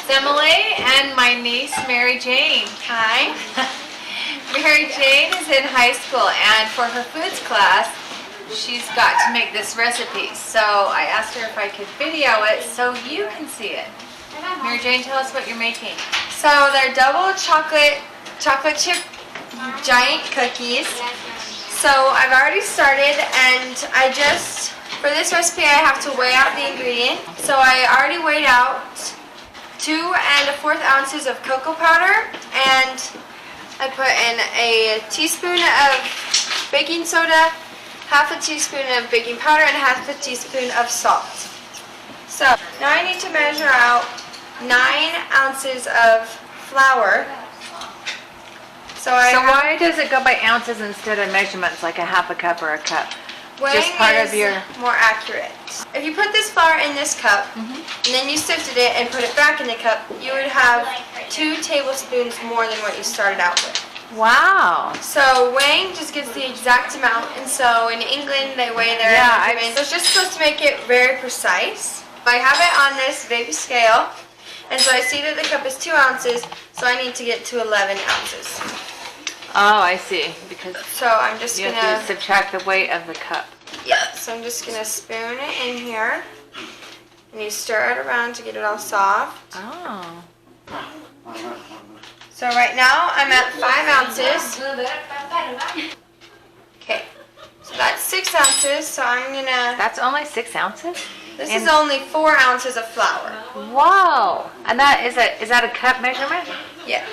Emily and my niece Mary Jane. Hi. Mary Jane is in high school, and for her foods class she's got to make this recipe. So I asked her if I could video it so you can see it. Mary Jane, tell us what you're making. So they're double chocolate chip giant cookies. So I've already started, and for this recipe I have to weigh out the ingredient. So I already weighed out 2 1/4 ounces of cocoa powder, and I put in a teaspoon of baking soda, half a teaspoon of baking powder, and half a teaspoon of salt. So now I need to measure out 9 ounces of flour. So why does it go by ounces instead of measurements, like a half a cup or a cup? Weighing is more accurate. If you put this flour in this cup, and then you sifted it and put it back in the cup, you would have 2 tablespoons more than what you started out with. Wow. So weighing just gives the exact amount, and so in England they weigh their measurements. So it's just supposed to make it very precise. I have it on this baby scale, and so I see that the cup is 2 ounces, so I need to get to 11 ounces. Oh, I see. Because so I'm just you have to subtract the weight of the cup. Yeah, so I'm just going to spoon it in here, and you stir it around to get it all soft. Oh. So right now I'm at 5 ounces. Okay, so that's 6 ounces, so I'm going to... That's only 6 ounces? This is only 4 ounces of flour. Whoa! And is that a cup measurement? Yeah.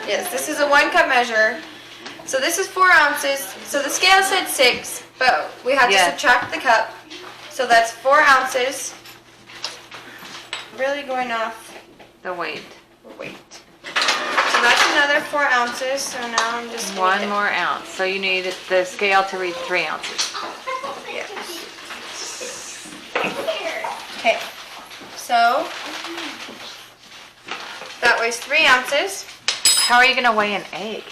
Yes, this is a 1 cup measure. So this is 4 ounces. So the scale said 6, but we had to subtract the cup. So that's 4 ounces. Really going off the weight. So that's another 4 ounces. So now I'm just going to 1 more ounce. So you need the scale to read 3 ounces. Yes. Okay. So that weighs 3 ounces. How are you going to weigh an egg?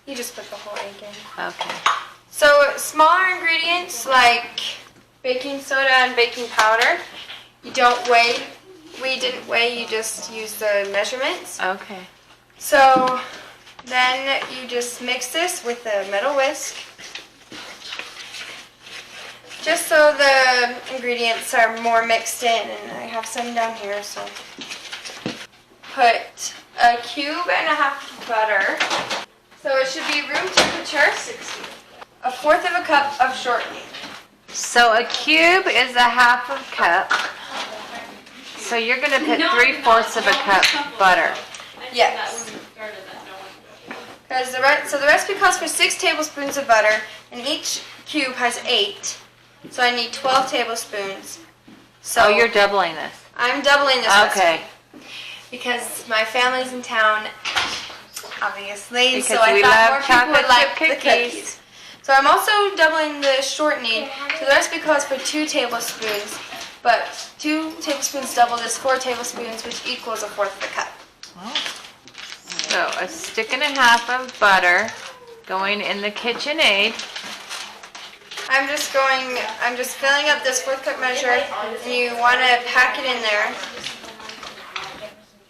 You just put the whole egg in. Okay. So smaller ingredients like baking soda and baking powder, you don't weigh. We didn't weigh, you just use the measurements. Okay. So then you just mix this with the metal whisk, just so the ingredients are more mixed in, and I have some down here. So put 1.5 cubes of butter. So it should be room temperature. 1/4 of a cup of shortening. So a cube is a half of a cup. So you're going to put 3/4 of a cup butter. Yes. Because the recipe calls for 6 tablespoons of butter, and each cube has 8. So I need 12 tablespoons. So you're doubling this. I'm doubling this Okay. recipe. Because my family's in town, obviously, Because so I we thought love more people would chocolate like chip the cookies. So I'm also doubling the shortening. So the recipe calls for 2 tablespoons, but 2 tablespoons doubled is 4 tablespoons, which equals 1/4 of a cup. Oh. So 1.5 sticks of butter going in the KitchenAid. I'm just filling up this 1/4 cup measure, and you want to pack it in there.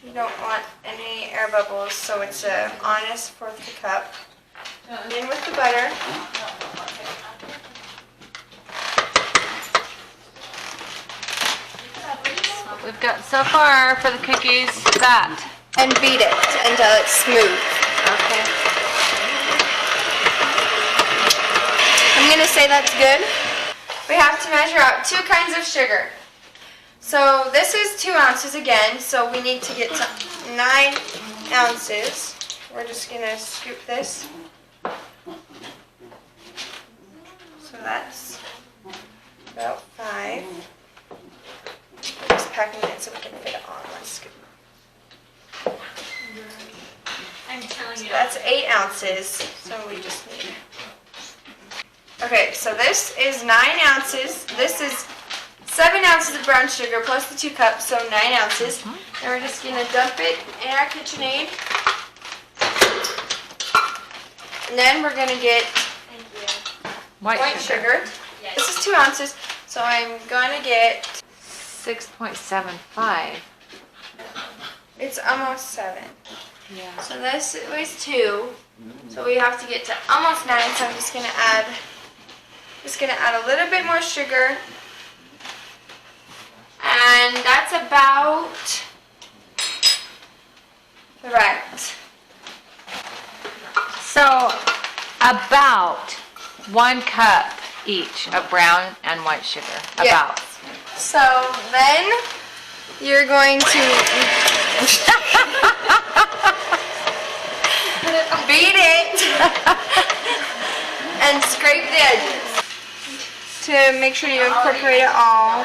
You don't want any air bubbles, so it's an honest 1/4 cup. In with the butter. We've got so far for the cookies that. And beat it until it's smooth. Okay. I'm going to say that's good. We have to measure out 2 kinds of sugar. So this is 2 ounces again, so we need to get to 9 ounces. We're just going to scoop this. So that's about 5. Just packing it so we can fit it on one scoop. So that's 8 ounces, so we just need. Okay, so this is 9 ounces. This is 7 ounces of brown sugar plus the 2 cups, so 9 ounces. And we're just going to dump it in our KitchenAid. And then we're going to get white sugar. This is 2 ounces, so I'm going to get 6.75. It's almost 7. Yeah. So this was 2. So we have to get to almost 9. So I'm just gonna add a little bit more sugar. And that's about right. So about 1 cup each of brown and white sugar. Yeah. About. So then you're going to beat it and scrape the edges to make sure you incorporate it all.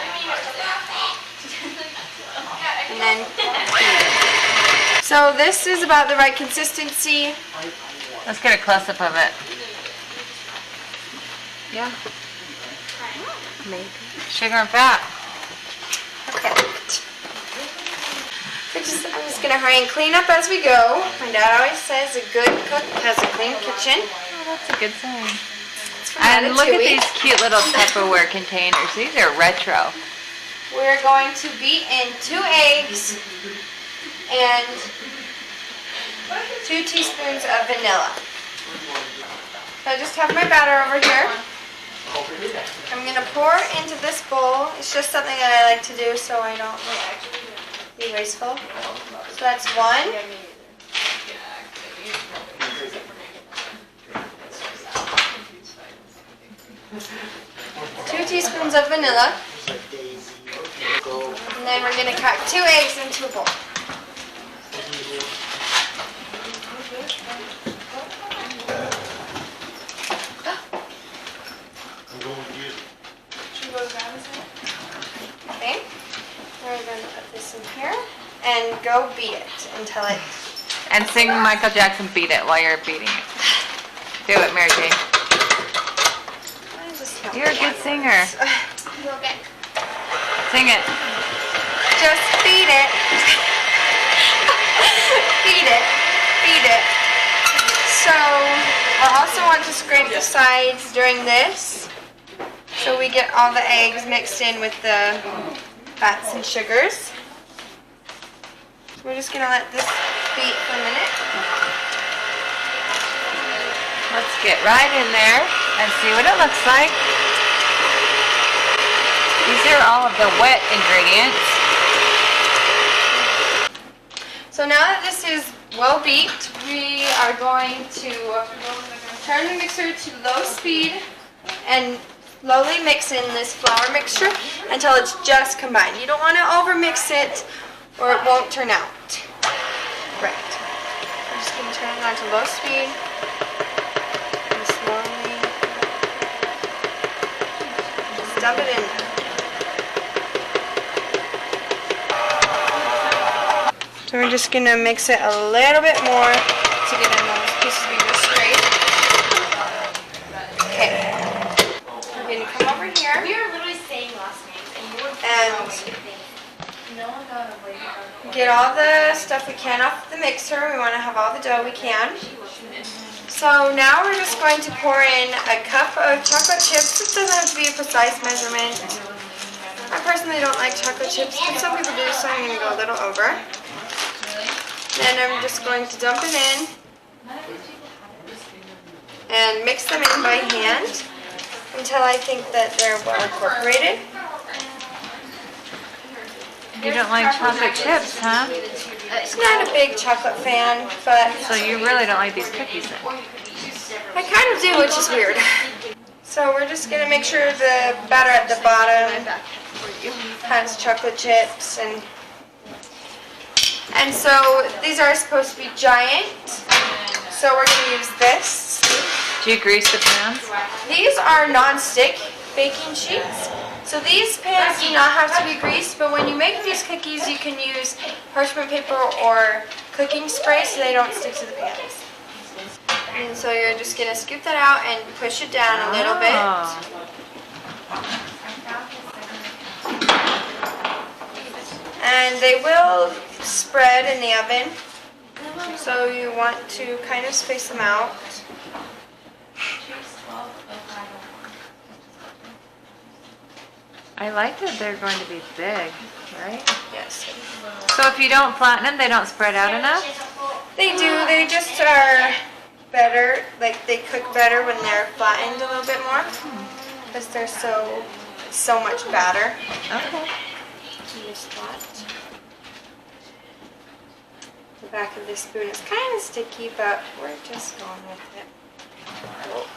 And then so this is about the right consistency. Let's get a close-up of it. Yeah. Maybe. Sugar and fat. Perfect. I'm just gonna hurry and clean up as we go. My dad always says a good cook has a clean kitchen. Oh, that's a good saying. And And look at these cute little Tupperware containers. These are retro. We're going to beat in 2 eggs and 2 teaspoons of vanilla. So I just have my batter over here. I'm going to pour into this bowl. It's just something that I like to do so I don't be wasteful. So that's 1. Two teaspoons of vanilla. And then we're going to crack 2 eggs into a bowl. Okay, we're going to put this in here and go beat it until it... And sing Michael Jackson Beat It while you're beating it. Do it, Mary Jane. You're a good singer. Sing it. Just beat it. Beat it. Beat it. So, I also want to scrape the sides during this so we get all the eggs mixed in with the fats and sugars. So we're just going to let this beat for a minute. Let's get right in there and see what it looks like. These are all of the wet ingredients. So now that this is well beat, we are going to turn the mixer to low speed and slowly mix in this flour mixture until it's just combined. You don't want to overmix it or it won't turn out right. I'm just going to turn it on to low speed and slowly just dump it in there. So we're just going to mix it a little bit more to get in those pieces we just scraped. Okay. We're going to come over here. We were literally saying last names and you were get all the stuff we can off the mixer. We want to have all the dough we can. So now we're just going to pour in a cup of chocolate chips. It doesn't have to be a precise measurement. I personally don't like chocolate chips, but some people do, so I'm going to go a little over. Then I'm just going to dump it in and mix them in by hand until I think that they're well incorporated. You don't like chocolate chips, huh? I'm not a big chocolate fan, but So you really don't like these cookies then? I kind of do, which is weird. So we're just going to make sure the batter at the bottom has chocolate chips and so these are supposed to be giant, so we're going to use this. Do you grease the pans? These are non-stick baking sheets, so these pans do not have to be greased, but when you make these cookies you can use parchment paper or cooking spray so they don't stick to the pans. And so you're just going to scoop that out and push it down a little bit. And they will spread in the oven, so you want to kind of space them out. I like that they're going to be big. right? Yes. So if you don't flatten them, they don't spread out enough? They do. They just are better. Like they cook better when they're flattened a little bit more because they're so much batter. Okay. This spot. The back of this spoon is kind of sticky, but we're just going with it.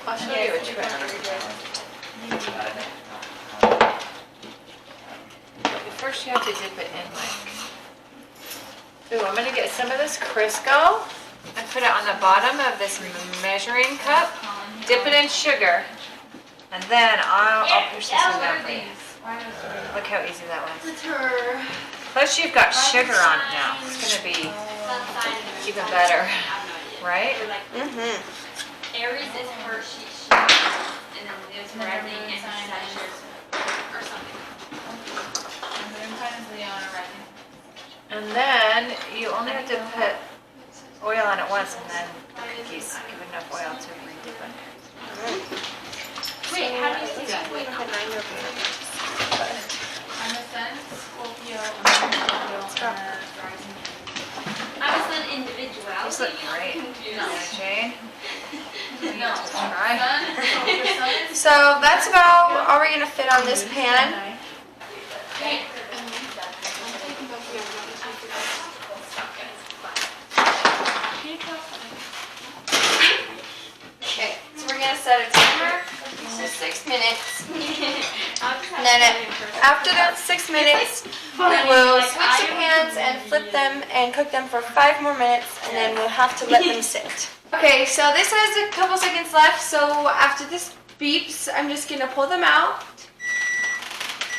I'll show you a trick. First you have to dip it in like... Ooh, I'm going to get some of this Crisco and put it on the bottom of this measuring cup. Dip it in sugar. And then I'll push this one down for you. Look how easy that was. Plus you've got sugar on it now. It's going to be even better. Right? Mm-hmm. Aries is Hershey, and then Leo's for everything, and Sagittarius or something. And then you only have to put oil on it once and then the cookies give enough oil to re-dip it. Wait, how do you see that? Wait, hold on, you're okay. I'm a sun, Scorpio, and I'm a sun individual. These look great. Jane? No. Try. So that's about all we're gonna fit on this pan. Okay, so we're gonna set a timer for 6 minutes. And then after that 6 minutes, we will switch the pans and flip them and cook them for 5 more minutes, and then we'll have to let them sit. Okay, so this has a couple seconds left, so after this beeps, I'm just gonna pull them out.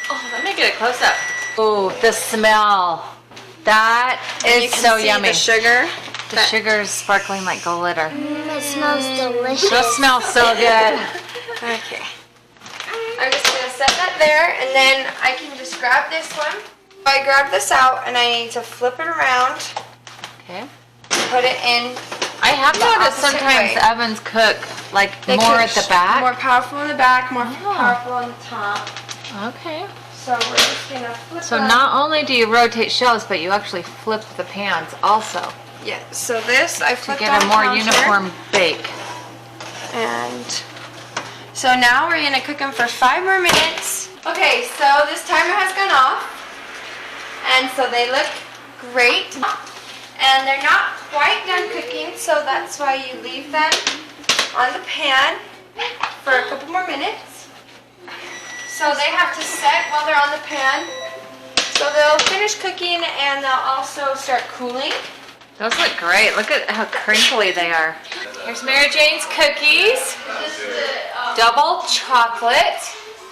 Oh, let me get a close-up. Oh, the smell. That And you is can so see yummy. the sugar. The sugar is sparkling like glitter. It smells delicious. That smells so good. Okay. I'm just gonna set that there, and then I can just grab this one. I grab this out, and I need to flip it around, Okay. put it in. I have The noticed opposite sometimes way. ovens cook like They more cook at the back. More powerful in the back, more Oh. powerful on the top. Okay. So we're just gonna flip So them. not only do you rotate shelves, but you actually flip the pans also Yeah, so this I to flipped get on a more counter, uniform bake. And so now we're gonna cook them for 5 more minutes. Okay, so this timer has gone off. And so they look great. And they're not quite done cooking, so that's why you leave them on the pan for a couple more minutes. So they have to set while they're on the pan. So they'll finish cooking and they'll also start cooling. Those look great. Look at how crinkly they are. Here's Mary Jane's cookies. Double chocolate.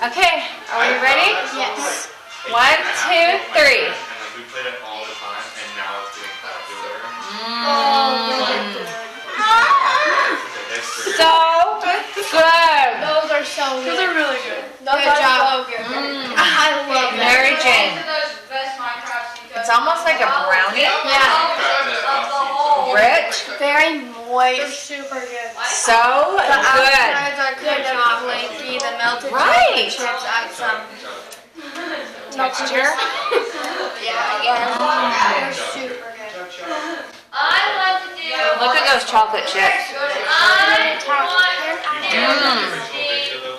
Okay, are we ready? Yes. 1, 2, 3. We played it all the time, and now it's getting popular. So good. Those are so good. Those are really good. Those are so good. I love Mary Jane. It's almost like a brownie. Yeah. Rich. Very They're moist. super good. So good. Outsides are kind of flaky. The melted Right. chocolate chips add some Texture. They're super good. I want to do. Look at those chocolate chips.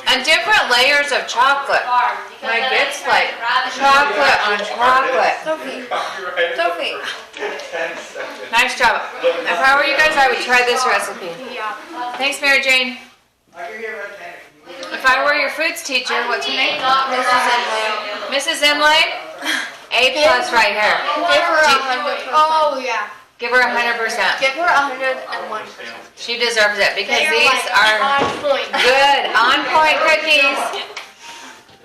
And different layers of chocolate. Like it's like chocolate on chocolate. Sophie. Nice job. If I were you guys, I would try this recipe. Thanks, Mary Jane. If I were your foods teacher, what's her name? Mrs. Imlay. A+ right here. Give her 100%. Oh yeah. Give her 100%. Give her 101%. She deserves it because They are these like are on point. good, on point cookies.